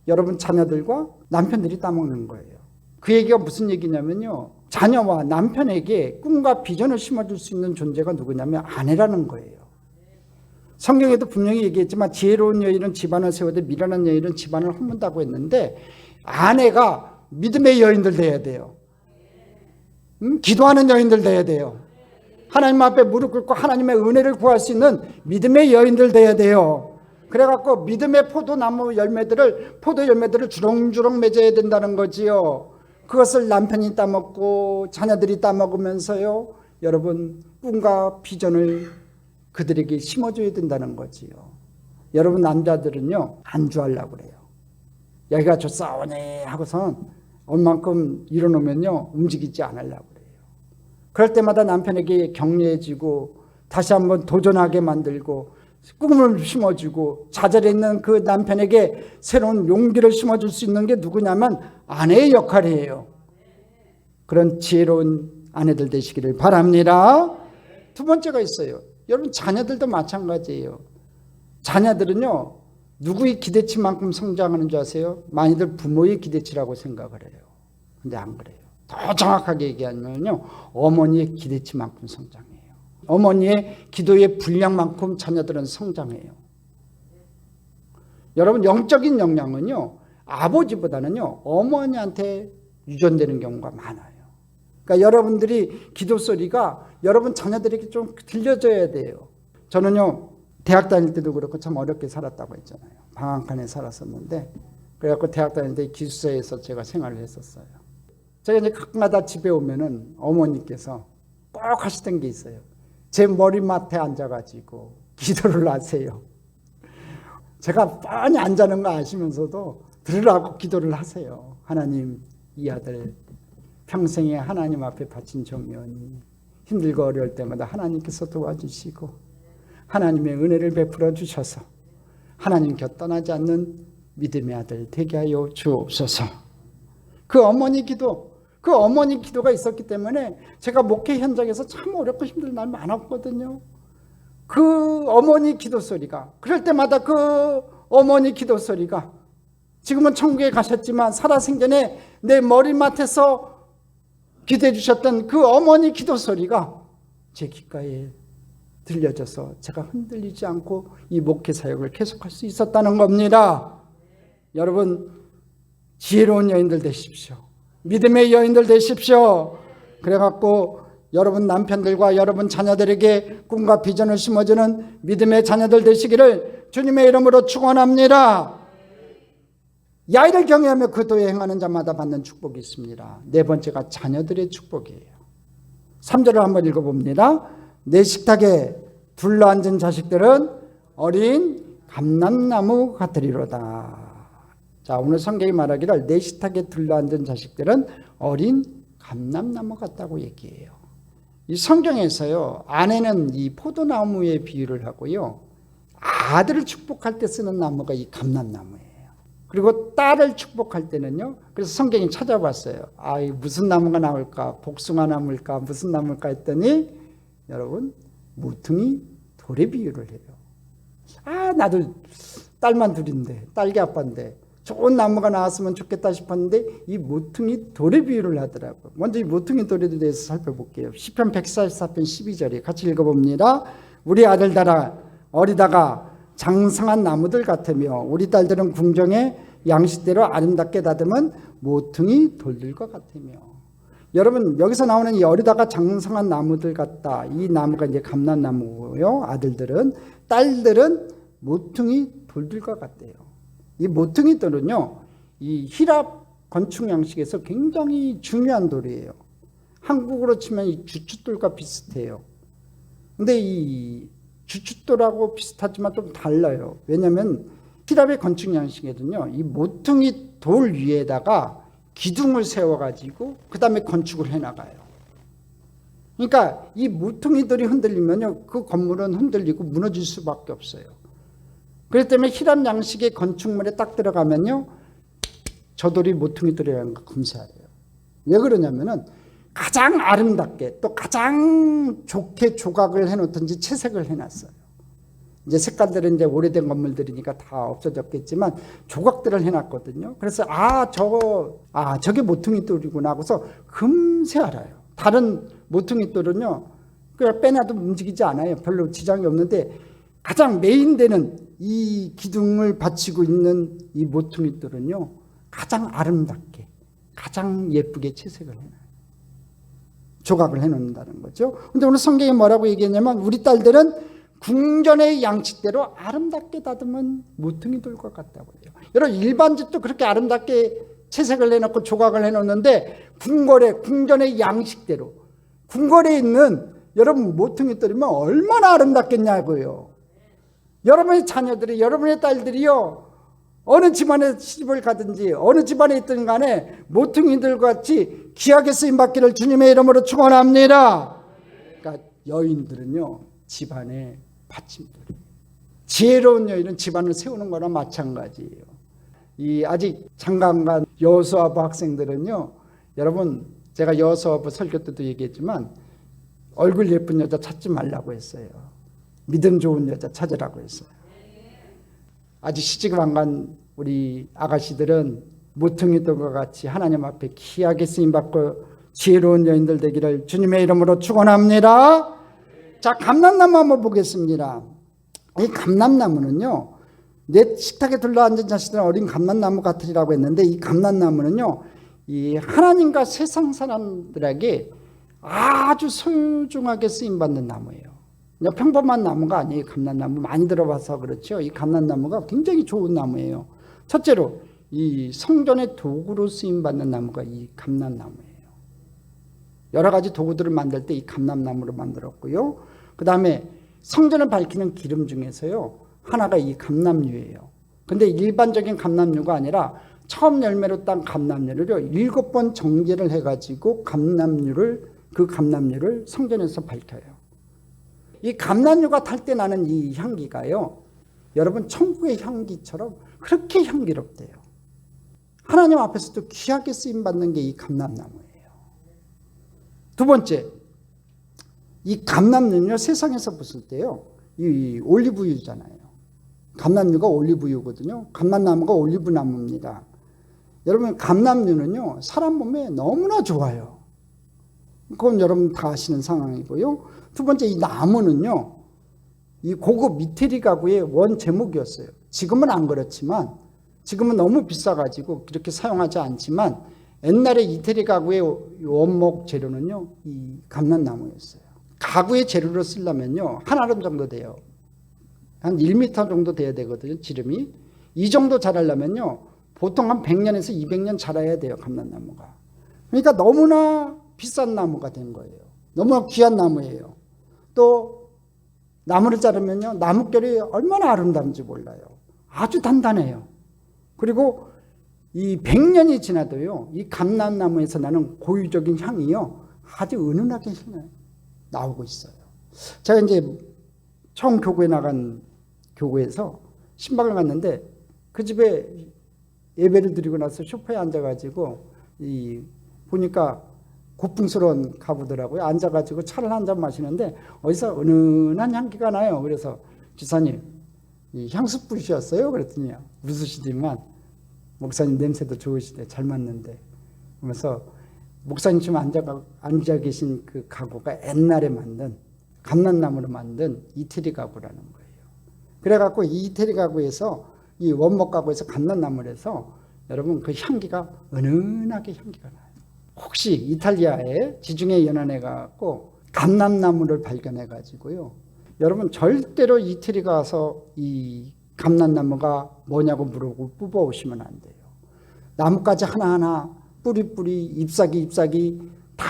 여러분 자녀들과 남편들이 따먹는 거예요. 그 얘기가 무슨 얘기냐면요 자녀와 남편에게 꿈과 비전을 심어줄 수 있는 존재가 누구냐면 아내라는 거예요. 성경에도 분명히 얘기했지만 지혜로운 여인은 집안을 세우되 미련한 여인은 집안을 헛문다고 했는데 아내가 믿음의 여인들 돼야 돼요. 기도하는 여인들 돼야 돼요. 하나님 앞에 무릎 꿇고 하나님의 은혜를 구할 수 있는 믿음의 여인들 돼야 돼요. 그래갖고 믿음의 포도 열매들을 주렁주렁 맺어야 된다는 거지요. 그것을 남편이 따먹고 자녀들이 따먹으면서요 여러분 꿈과 비전을 그들에게 심어줘야 된다는 거지요. 여러분 남자들은요 안주하려고 그래요. 여기가 저 싸우네 하고선 얼만큼 일어놓으면요 움직이지 않으려고 그래요. 그럴 때마다 남편에게 격려해주고 다시 한번 도전하게 만들고 꿈을 심어주고 좌절해 있는 그 남편에게 새로운 용기를 심어줄 수 있는 게 누구냐면 아내의 역할이에요. 그런 지혜로운 아내들 되시기를 바랍니다. 두 번째가 있어요. 여러분 자녀들도 마찬가지예요. 자녀들은요 누구의 기대치만큼 성장하는 줄 아세요? 많이들 부모의 기대치라고 생각을 해요. 근데 안 그래요. 더 정확하게 얘기하면요 어머니의 기대치만큼 성장해요. 어머니의 기도의 분량만큼 자녀들은 성장해요. 여러분 영적인 역량은요 아버지보다는요 어머니한테 유전되는 경우가 많아요. 그러니까 여러분들이 기도 소리가 여러분 자녀들에게 좀 들려줘야 돼요. 저는요 대학 다닐 때도 그렇고 참 어렵게 살았다고 했잖아요. 방앗간에 살았었는데 그래갖고 대학 다닐 때 기숙사에서 제가 생활을 했었어요. 제가 이제 가끔가다 집에 오면은 어머니께서 꼭 하시던 게 있어요. 제 머리맡에 앉아가지고 기도를 하세요. 제가 뻔히 안 자는 거 아시면서도 들으라고 기도를 하세요. 하나님, 이 아들 평생에 하나님 앞에 바친 종이오니 힘들고 어려울 때마다 하나님께서 도와주시고 하나님의 은혜를 베풀어 주셔서 하나님 곁 떠나지 않는 믿음의 아들 되게 하여 주옵소서. 그 어머니 기도가 있었기 때문에 제가 목회 현장에서 참 어렵고 힘든 날 많았거든요. 그 어머니 기도 소리가 그럴 때마다 그 어머니 기도 소리가 지금은 천국에 가셨지만 살아생전에 내 머리맡에서 기도해 주셨던 그 어머니 기도 소리가 제 귓가에 들려져서 제가 흔들리지 않고 이 목회 사역을 계속할 수 있었다는 겁니다. 여러분 지혜로운 여인들 되십시오. 믿음의 여인들 되십시오. 그래갖고 여러분 남편들과 여러분 자녀들에게 꿈과 비전을 심어주는 믿음의 자녀들 되시기를 주님의 이름으로 축원합니다. 야일을 경외하며 그 도에 행하는 자마다 받는 축복이 있습니다. 네 번째가 자녀들의 축복이에요. 3절을 한번 읽어봅니다. 내 식탁에 둘러앉은 자식들은 어린 감람나무 같으리로다. 자, 오늘 성경이 말하기를 내 식탁에 둘러앉은 자식들은 어린 감람나무 같다고 얘기해요. 이 성경에서요, 아내는 이 포도나무에 비유를 하고요, 아들을 축복할 때 쓰는 나무가 이 감람나무예요. 그리고 딸을 축복할 때는요. 그래서 성경이 찾아봤어요. 무슨 나무가 나올까? 복숭아 나무일까? 무슨 나무일까 했더니 여러분 모퉁이 돌의 비유를 해요. 나도 딸만 둘인데 딸기 아빠인데 좋은 나무가 나왔으면 좋겠다 싶었는데 이 모퉁이 돌의 비유를 하더라고요. 먼저 이 모퉁이 돌에 대해서 살펴볼게요. 시편 144편 12절에 같이 읽어봅니다. 우리 아들들아 어리다가 장성한 나무들 같으며 우리 딸들은 궁정의 양식대로 아름답게 다듬은 모퉁이 돌들과 같으며. 여러분 여기서 나오는 이 어리다가 장성한 나무들 같다. 이 나무가 이제 감람나무고요. 아들들은 딸들은 모퉁이 돌들과 같대요. 이 모퉁이 돌은요, 이 히랍 건축 양식에서 굉장히 중요한 돌이에요. 한국으로 치면 이 주춧돌과 비슷해요. 근데 이 주춧돌하고 비슷하지만 좀 달라요. 왜냐하면 히랍의 건축 양식에는요, 이 모퉁이 돌 위에다가 기둥을 세워가지고 그 다음에 건축을 해나가요. 그러니까 이 모퉁이들이 흔들리면요, 그 건물은 흔들리고 무너질 수밖에 없어요. 그렇기 때문에 히랍 양식의 건축물에 딱 들어가면요, 저 돌이 모퉁이돌이라는 거 금세하래요. 왜 그러냐면은 가장 아름답게 또 가장 좋게 조각을 해놓든지 채색을 해놨어요. 이제 색깔들은 이제 오래된 건물들이니까 다 없어졌겠지만 조각들을 해놨거든요. 그래서 저게 모퉁이돌이구나 하고서 금세 알아요. 다른 모퉁이돌은요, 그냥 빼놔도 움직이지 않아요. 별로 지장이 없는데 가장 메인되는 이 기둥을 받치고 있는 이 모퉁이돌은요, 가장 아름답게 가장 예쁘게 채색을 해놔요. 조각을 해놓는다는 거죠. 근데 오늘 성경이 뭐라고 얘기했냐면 우리 딸들은 궁전의 양식대로 아름답게 다듬은 모퉁이돌과 같다고 해요. 여러분 일반 집도 그렇게 아름답게 채색을 해놓고 조각을 해놓는데 궁전의 양식대로 궁궐에 있는 여러분 모퉁이돌이면 얼마나 아름답겠냐고요. 여러분의 자녀들이 여러분의 딸들이요, 어느 집안에 시집을 가든지 어느 집안에 있든 간에 모퉁이들 같이 귀하게 쓰임받기를 주님의 이름으로 축원합니다. 그러니까 여인들은요, 집안의 받침돌. 지혜로운 여인은 집안을 세우는 거나 마찬가지예요. 이 아직 장가간 여호수아부 학생들은요, 여러분 제가 여호수아부 설교 때도 얘기했지만 얼굴 예쁜 여자 찾지 말라고 했어요. 믿음 좋은 여자 찾으라고 했어요. 아직 시집 안 간 우리 아가씨들은 모퉁이돌과 같이 하나님 앞에 귀하게 쓰임받고 지혜로운 여인들 되기를 주님의 이름으로 축원합니다. 자, 감람나무 한번 보겠습니다. 이 감람나무는요, 내 식탁에 둘러앉은 자식들은 어린 감람나무 같으리라고 했는데 이 감람나무는요, 이 하나님과 세상 사람들에게 아주 소중하게 쓰임받는 나무예요. 그냥 평범한 나무가 아니에요. 감람나무 많이 들어봐서 그렇죠. 이 감람나무가 굉장히 좋은 나무예요. 첫째로 이 성전의 도구로 쓰임받는 나무가 이 감람나무예요. 여러 가지 도구들을 만들 때 이 감람나무로 만들었고요. 그 다음에 성전을 밝히는 기름 중에서요, 하나가 이 감람류예요. 근데 일반적인 감람류가 아니라 처음 열매로 딴 감람류를요 7번 정제를 해가지고 그 감람류를 성전에서 밝혀요. 이 감람류가 탈 때 나는 이 향기가요, 여러분 천국의 향기처럼 그렇게 향기롭대요. 하나님 앞에서도 귀하게 쓰임받는 게 이 감람나무예요. 두 번째, 이 감람류는요, 세상에서 봤을 때요, 이 올리브유잖아요. 감람류가 올리브유거든요. 감람나무가 올리브나무입니다. 여러분 감람류는요, 사람 몸에 너무나 좋아요. 그건 여러분 다 아시는 상황이고요. 두 번째, 이 나무는요, 이 고급 이태리 가구의 원 제목이었어요. 지금은 안 그렇지만, 지금은 너무 비싸가지고 그렇게 사용하지 않지만, 옛날에 이태리 가구의 원목 재료는요, 이 감람나무였어요. 가구의 재료로 쓰려면요, 한 아름 정도 돼요. 한 1m 정도 돼야 되거든요, 지름이. 이 정도 자라려면요, 보통 한 100년에서 200년 자라야 돼요, 감람나무가. 그러니까 너무나 비싼 나무가 된 거예요. 너무나 귀한 나무예요. 또 나무를 자르면요, 나뭇결이 얼마나 아름다운지 몰라요. 아주 단단해요. 그리고 이 100년이 지나도요, 이 감람나무에서 나는 고유적인 향이요, 아주 은은하게 나오고 있어요. 제가 이제 처음 교구에 나간 교구에서 신방을 갔는데 그 집에 예배를 드리고 나서 소파에 앉아가지고 보니까 고풍스러운 가구더라고요. 앉아가지고 차를 한 잔 마시는데 어디서 은은한 향기가 나요. 그래서 지사님 이 향수 뿌리셨어요? 그랬더니 웃으시지만 목사님 냄새도 좋으시대. 잘 맞는데. 그러면서 목사님 지금 앉아 계신 그 가구가 옛날에 만든 감람나무로 만든 이태리 가구라는 거예요. 그래갖고 이 이태리 가구에서 이 원목 가구에서 감람나무를 해서 여러분 그 향기가 은은하게 향기가 나요. 혹시 이탈리아에 지중해 연안에 가고 감람나무를 발견해 가지고요. 여러분 절대로 이태리 가서 이 감람나무가 뭐냐고 물어보고 뽑아오시면 안 돼요. 나뭇가지 하나하나 뿌리 잎사귀 다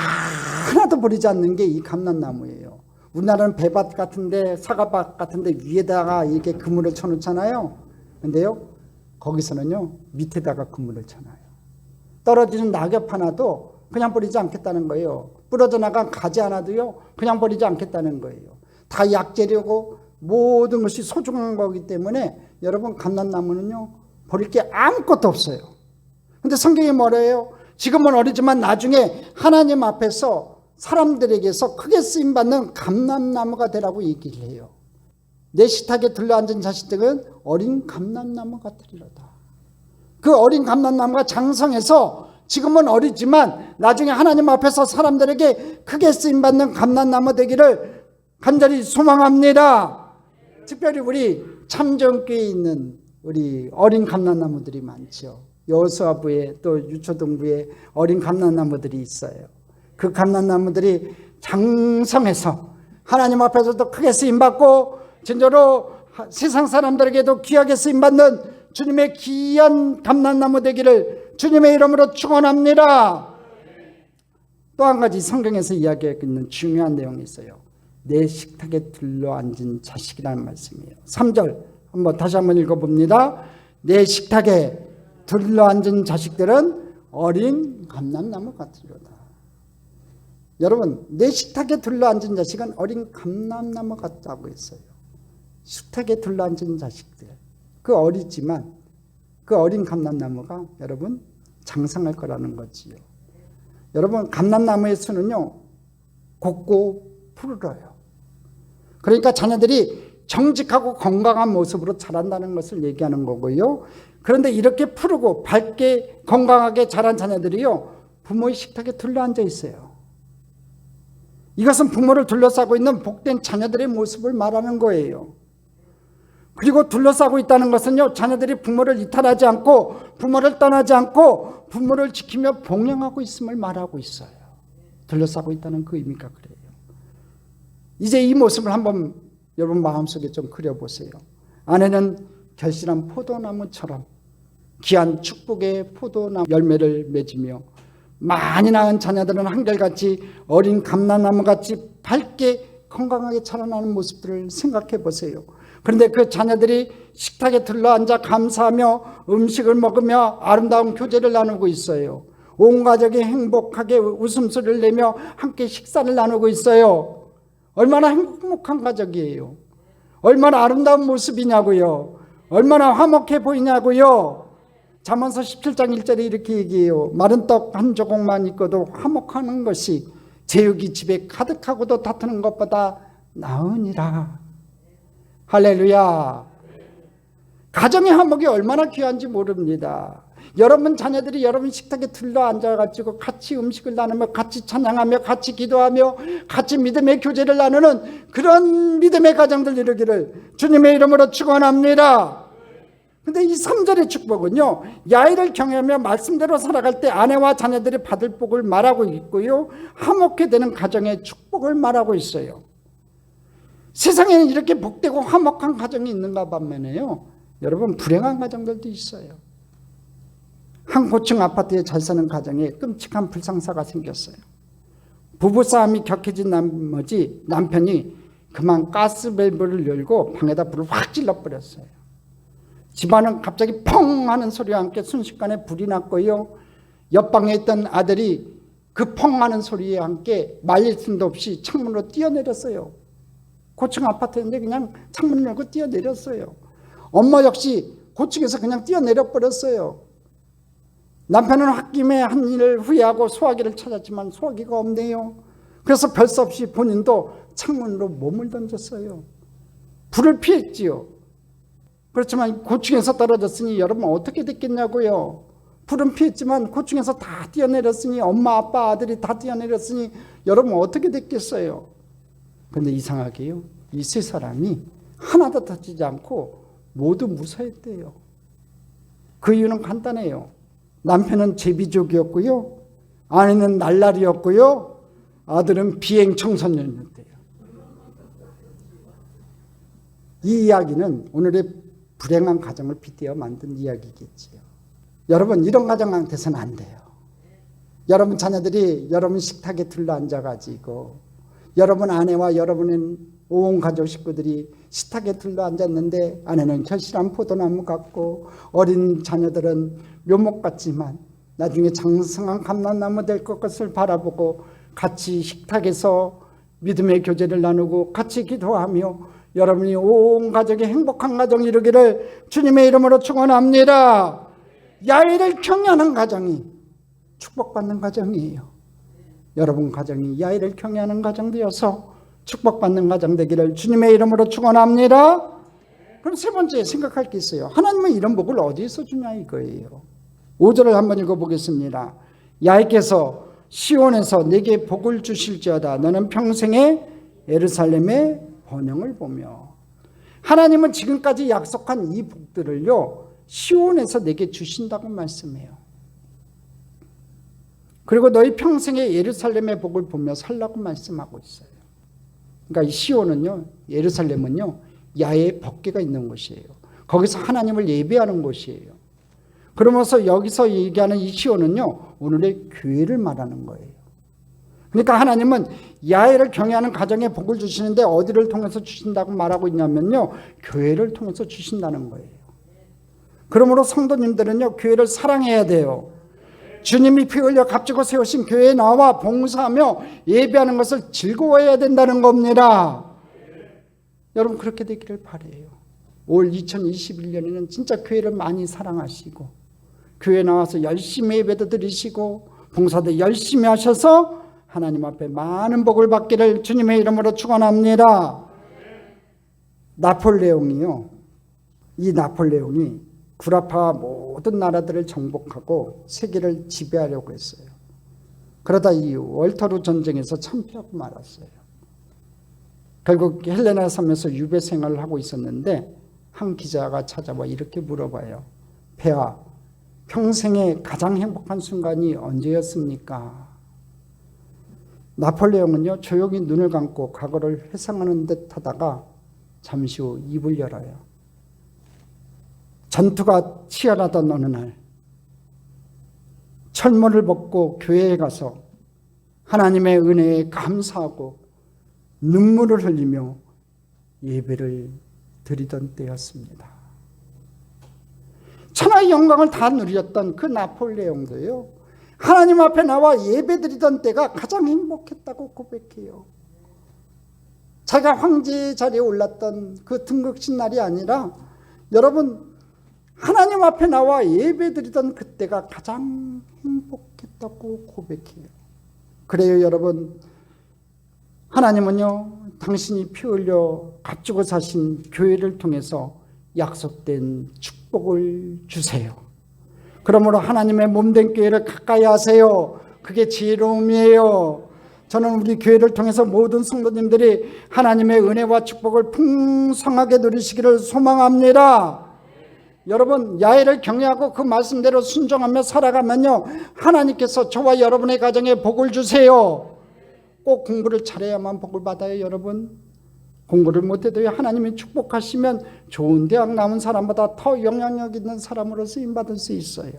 하나도 버리지 않는 게 이 감람나무예요. 우리나라는 배밭 같은데 사과밭 같은데 위에다가 이렇게 그물을 쳐놓잖아요. 근데요 거기서는요 밑에다가 그물을 쳐놔요. 떨어지는 낙엽 하나도 그냥 버리지 않겠다는 거예요. 부러져 나간 가지 하나도요 그냥 버리지 않겠다는 거예요. 다 약재료고 모든 것이 소중한 거기 때문에 여러분 감람나무는요 버릴 게 아무것도 없어요. 근데 성경이 뭐래요? 지금은 어리지만 나중에 하나님 앞에서 사람들에게서 크게 쓰임받는 감람나무가 되라고 얘기를 해요. 내 식탁에 들러앉은 자식들은 어린 감람나무 같으리로다. 그 어린 감람나무가 장성해서 지금은 어리지만 나중에 하나님 앞에서 사람들에게 크게 쓰임받는 감람나무 되기를 간절히 소망합니다. 특별히 우리 참정교회에 있는 우리 어린 감람나무들이 많죠. 여수아부에 또 유초동부에 어린 감람나무들이 있어요. 그 감람나무들이 장성해서 하나님 앞에서도 크게 쓰임받고 진짜로 세상 사람들에게도 귀하게 쓰임받는 주님의 귀한 감람나무 되기를 주님의 이름으로 축원합니다. 또 한 가지 성경에서 이야기하고 있는 중요한 내용이 있어요. 내 식탁에 들러앉은 자식이라는 말씀이에요. 3절 다시 한번 읽어봅니다. 내 식탁에 들러앉은 자식들은 어린 감람나무 같으리로다. 여러분 내 식탁에 들러앉은 자식은 어린 감람나무 같다고 했어요. 식탁에 들러앉은 자식들 그 어리지만 그 어린 감람나무가 여러분 장성할 거라는 거지요. 여러분 감람나무의 수는요 곱고 푸르러요. 그러니까 자녀들이 정직하고 건강한 모습으로 자란다는 것을 얘기하는 거고요. 그런데 이렇게 푸르고 밝게 건강하게 자란 자녀들이요 부모의 식탁에 들러앉아 있어요. 이것은 부모를 둘러싸고 있는 복된 자녀들의 모습을 말하는 거예요. 그리고 둘러싸고 있다는 것은요 자녀들이 부모를 이탈하지 않고 부모를 떠나지 않고 부모를 지키며 봉양하고 있음을 말하고 있어요. 둘러싸고 있다는 그 의미가 그래요. 이제 이 모습을 한번 여러분 마음속에 좀 그려보세요. 아내는 결실한 포도나무처럼 귀한 축복의 포도나무 열매를 맺으며 많이 낳은 자녀들은 한결같이 어린 감람나무같이 밝게 건강하게 자라나는 모습들을 생각해 보세요. 그런데 그 자녀들이 식탁에 들러앉아 감사하며 음식을 먹으며 아름다운 교제를 나누고 있어요. 온 가족이 행복하게 웃음소리를 내며 함께 식사를 나누고 있어요. 얼마나 행복한 가족이에요. 얼마나 아름다운 모습이냐고요. 얼마나 화목해 보이냐고요. 잠언서 17장 1절에 이렇게 얘기해요. 마른 떡 한 조각만 있고도 화목하는 것이 제육이 집에 가득하고도 다투는 것보다 나으니라. 할렐루야. 가정의 화목이 얼마나 귀한지 모릅니다. 여러분 자녀들이 여러분 식탁에 들러앉아가지고 같이 음식을 나누며 같이 찬양하며 같이 기도하며 같이 믿음의 교제를 나누는 그런 믿음의 가정들 이루기를 주님의 이름으로 축원합니다. 근데 이 3절의 축복은요 야훼를 경외하며 말씀대로 살아갈 때 아내와 자녀들이 받을 복을 말하고 있고요 화목해 되는 가정의 축복을 말하고 있어요. 세상에는 이렇게 복되고 화목한 가정이 있는가 반면에요 여러분 불행한 가정들도 있어요. 한 고층 아파트에 잘 사는 가정에 끔찍한 불상사가 생겼어요. 부부싸움이 격해진 나머지 남편이 그만 가스밸브를 열고 방에다 불을 확 질러버렸어요. 집안은 갑자기 펑 하는 소리와 함께 순식간에 불이 났고요. 옆방에 있던 아들이 그 펑 하는 소리에 함께 말릴 틈도 없이 창문으로 뛰어내렸어요. 고층 아파트인데 그냥 창문을 열고 뛰어내렸어요. 엄마 역시 고층에서 그냥 뛰어내려 버렸어요. 남편은 홧김에 한 일을 후회하고 소화기를 찾았지만 소화기가 없네요. 그래서 별 수 없이 본인도 창문으로 몸을 던졌어요. 불을 피했지요. 그렇지만 고층에서 떨어졌으니 여러분 어떻게 됐겠냐고요. 불은 피했지만 고층에서 다 뛰어내렸으니, 엄마 아빠 아들이 다 뛰어내렸으니 여러분 어떻게 됐겠어요. 그런데 이상하게요, 이 세 사람이 하나도 다치지 않고 모두 무사했대요. 그 이유는 간단해요. 남편은 제비족이었고요, 아내는 날라리였고요, 아들은 비행 청소년이었대요. 이 이야기는 오늘의 불행한 가정을 빗대어 만든 이야기겠지요. 여러분, 이런 가정한테서는 안 돼요. 여러분 자녀들이 여러분 식탁에 둘러앉아가지고, 여러분 아내와 여러분의 온 가족 식구들이 식탁에 둘러앉았는데, 아내는 결실한 포도나무 같고 어린 자녀들은 묘목 같지만 나중에 장성한 감람나무 될 것을 바라보고 같이 식탁에서 믿음의 교제를 나누고 같이 기도하며 여러분이 온 가족이 행복한 가정이 이루기를 주님의 이름으로 축원합니다. 야훼를 경외하는 가정이 축복받는 가정이에요. 여러분 가정이 야훼를 경외하는 가정 되어서 축복받는 가정 되기를 주님의 이름으로 축원합니다. 그럼 세 번째 생각할 게 있어요. 하나님은 이런 복을 어디에서 주냐 이거예요. 5절을 한번 읽어보겠습니다. 야훼께서 시온에서 내게 복을 주실지어다. 너는 평생에 예루살렘의 번영을 보며. 하나님은 지금까지 약속한 이 복들을요, 시온에서 내게 주신다고 말씀해요. 그리고 너희 평생에 예루살렘의 복을 보며 살라고 말씀하고 있어요. 그러니까 이 시온은요, 예루살렘은요, 야훼의 법궤가 있는 곳이에요. 거기서 하나님을 예배하는 곳이에요. 그러면서 여기서 얘기하는 이 시온은요, 오늘의 교회를 말하는 거예요. 그러니까 하나님은 야훼를 경외하는 가정에 복을 주시는데 어디를 통해서 주신다고 말하고 있냐면요, 교회를 통해서 주신다는 거예요. 그러므로 성도님들은요, 교회를 사랑해야 돼요. 주님이 피 흘려 값주고 세우신 교회에 나와 봉사하며 예배하는 것을 즐거워해야 된다는 겁니다. 여러분 그렇게 되기를 바라요. 올 2021년에는 진짜 교회를 많이 사랑하시고 교회 나와서 열심히 예배도 드리시고 봉사도 열심히 하셔서 하나님 앞에 많은 복을 받기를 주님의 이름으로 축원합니다. 나폴레옹이요, 이 나폴레옹이 구라파와 모든 나라들을 정복하고 세계를 지배하려고 했어요. 그러다 이 월터루 전쟁에서 참패하고 말았어요. 결국 헬레나 섬에서 유배 생활을 하고 있었는데 한 기자가 찾아와 이렇게 물어봐요. 폐하, 평생에 가장 행복한 순간이 언제였습니까? 나폴레옹은요, 조용히 눈을 감고 과거를 회상하는 듯 하다가 잠시 후 입을 열어요. 전투가 치열하던 어느 날 철모를 벗고 교회에 가서 하나님의 은혜에 감사하고 눈물을 흘리며 예배를 드리던 때였습니다. 천하의 영광을 다 누렸던 그 나폴레옹도요, 하나님 앞에 나와 예배 드리던 때가 가장 행복했다고 고백해요. 자기가 황제 자리에 올랐던 그 등극신 날이 아니라 여러분 하나님 앞에 나와 예배 드리던 그때가 가장 행복했다고 고백해요. 그래요 여러분, 하나님은요 당신이 피 흘려 값주고 사신 교회를 통해서 약속된 축복을 주세요. 그러므로 하나님의 몸된 교회를 가까이 하세요. 그게 지혜로움이에요. 저는 우리 교회를 통해서 모든 성도님들이 하나님의 은혜와 축복을 풍성하게 누리시기를 소망합니다. 여러분 야훼를 경외하고 그 말씀대로 순종하며 살아가면요, 하나님께서 저와 여러분의 가정에 복을 주세요. 꼭 공부를 잘해야만 복을 받아요. 여러분 공부를 못해도 하나님이 축복하시면 좋은 대학 나온 사람보다 더 영향력 있는 사람으로 쓰임받을 수 있어요.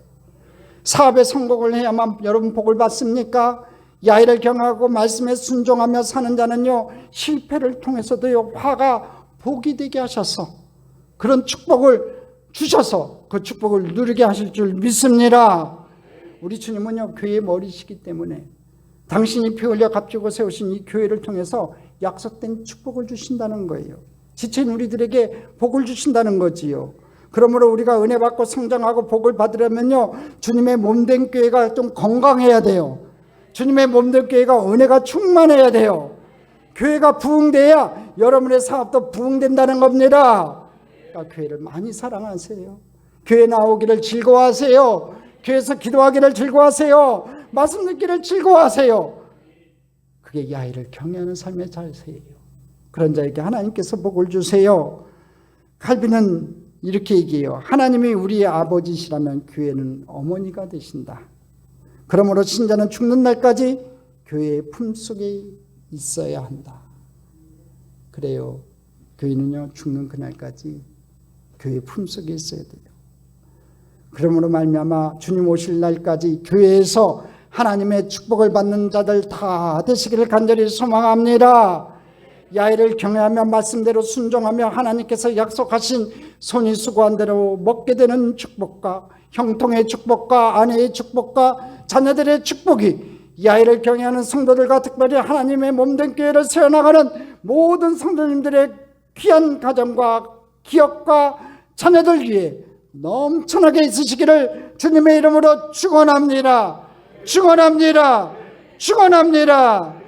사업에 성공을 해야만 여러분 복을 받습니까? 야훼를 경외하고 말씀에 순종하며 사는 자는요, 실패를 통해서도요 화가 복이 되게 하셔서 그런 축복을 주셔서 그 축복을 누리게 하실 줄 믿습니다. 우리 주님은요 교회의 머리시기 때문에 당신이 피 흘려 값주고 세우신 이 교회를 통해서 약속된 축복을 주신다는 거예요. 지친 우리들에게 복을 주신다는 거지요. 그러므로 우리가 은혜 받고 성장하고 복을 받으려면요, 주님의 몸된 교회가 좀 건강해야 돼요. 주님의 몸된 교회가 은혜가 충만해야 돼요. 교회가 부흥돼야 여러분의 사업도 부흥된다는 겁니다. 그러니까 교회를 많이 사랑하세요. 교회 나오기를 즐거워하세요. 교회에서 기도하기를 즐거워하세요. 말씀 듣기를 즐거워하세요. 그게 야훼를 경외하는 삶의 자세예요. 그런 자에게 하나님께서 복을 주세요. 칼빈은 이렇게 얘기해요. 하나님이 우리의 아버지시라면 교회는 어머니가 되신다. 그러므로 신자는 죽는 날까지 교회의 품속에 있어야 한다. 그래요. 교회는요, 죽는 그날까지 교회의 품속에 있어야 돼요. 그러므로 말미암아 주님 오실 날까지 교회에서 하나님의 축복을 받는 자들 다 되시기를 간절히 소망합니다. 야훼를 경외하며 말씀대로 순종하며 하나님께서 약속하신 손이 수고한 대로 먹게 되는 축복과 형통의 축복과 아내의 축복과 자녀들의 축복이 야훼를 경외하는 성도들과 특별히 하나님의 몸된 교회를 세워나가는 모든 성도님들의 귀한 가정과 기업과 자녀들 위해 넘쳐나게 있으시기를 주님의 이름으로 축원합니다. 축원합니다. 축원합니다.